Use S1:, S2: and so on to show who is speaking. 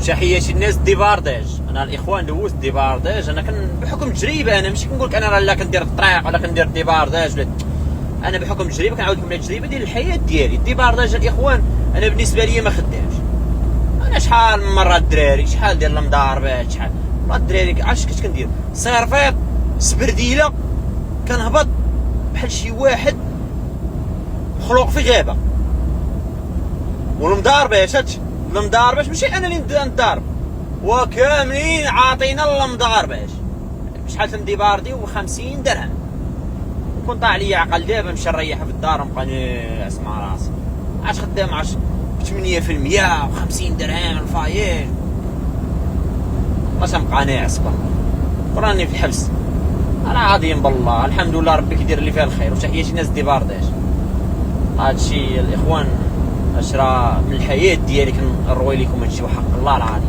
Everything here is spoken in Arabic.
S1: تحياتي الناس ديبارداج. انا الاخوان دوزت ديبارداج، انا بحكم تجربه، انا ماشي كنقول لك انا لا كندير الطريق ولا كندير ديبارداج، انا بحكم تجربه كنعاود لكم التجربه ديال الحياه ديالي. الديبارداج الاخوان انا بالنسبه لي ما خدامش. انا شحال من مره الدراري، شحال ديال المضاربات، شحال والله الدراري عرفتش كنت كندير صيرفيط سبرديله، كنهبط بحال شي واحد مخلوق في غابه. والمضاربات المضاربات ماشي انا اللي نضارب، وكاملين عاطينا المضاربات. شحال تنديبارديو ب50 درهم، وكون طاع عليا عقل دابا نمشي نريح في الدار ونبقى ناعس مع راسي. عاد خدام عاد 8% و50 درهم الفايش، واش نبقى ناعس راني في الحبس. انا عظيم بالله، الحمد لله ربي كيدير لي فيها الخير. وتحياتي ناس ديبارداج. هادشي الاخوان اش راه من الحياه ديالي كنروي لكم هادشي وحق الله العظيم.